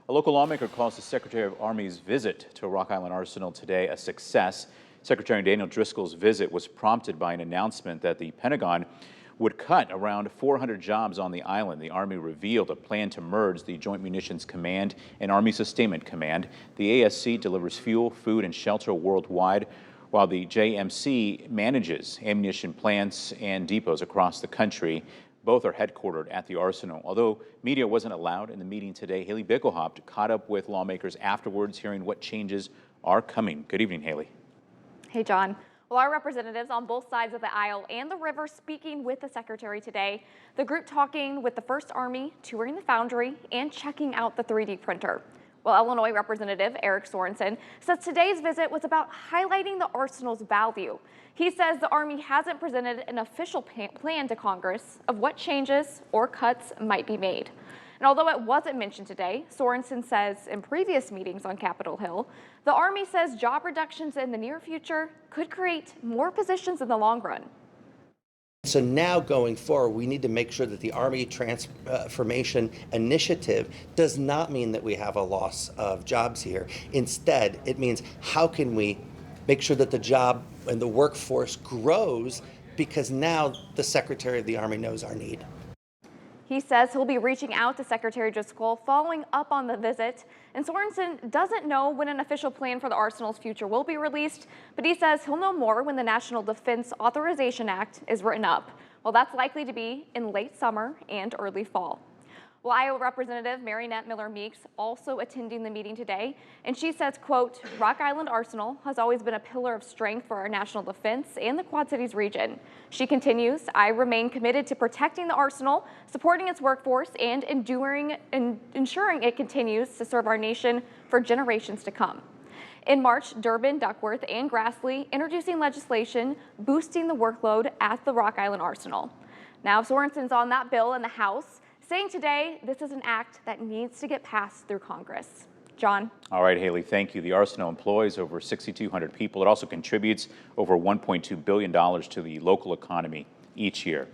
A local lawmaker calls the Secretary of Army's visit to Rock Island Arsenal today a success. Secretary Daniel Driscoll's visit was prompted by an announcement that the Pentagon would cut around 400 jobs on the island. The Army revealed a plan to merge the Joint Munitions Command and Army Sustainment Command. The ASC delivers fuel, food, and shelter worldwide, while the JMC manages ammunition plants and depots across the country. Both are headquartered at the Arsenal. Although media wasn't allowed in the meeting today, Haley Bickelhaupt caught up with lawmakers afterwards, hearing what changes are coming. Good evening, Haley. Hey, John. Well, our representatives on both sides of the aisle and the river speaking with the Secretary today. The group talking with the 1st Army, touring the foundry, and checking out the 3D printer. Well, Illinois Representative Eric Sorensen says today's visit was about highlighting the Arsenal's value. He says the Army hasn't presented an official plan to Congress of what changes or cuts might be made. And although it wasn't mentioned today, Sorensen says in previous meetings on Capitol Hill, the Army says job reductions in the near future could create more positions in the long run. So now going forward, we need to make sure that the Army Transformation Initiative does not mean that we have a loss of jobs here. Instead, it means how can we make sure that the job and the workforce grows, because now the Secretary of the Army knows our need. He says he'll be reaching out to Secretary Driscoll following up on the visit. And Sorensen doesn't know when an official plan for the Arsenal's future will be released, but he says he'll know more when the National Defense Authorization Act is written up. Well, that's likely to be in late summer and early fall. Well, Iowa Representative Marinette Miller-Meeks also attending the meeting today, and she says, quote, Rock Island Arsenal has always been a pillar of strength for our national defense and the Quad Cities region. She continues, I remain committed to protecting the Arsenal, supporting its workforce, and ensuring it continues to serve our nation for generations to come. In March, Durbin, Duckworth, and Grassley introducing legislation boosting the workload at the Rock Island Arsenal. Now Sorensen's on that bill in the House, saying today this is an act that needs to get passed through Congress. John. All right, Haley, thank you. The Arsenal employs over 6,200 people. It also contributes over $1.2 billion to the local economy each year.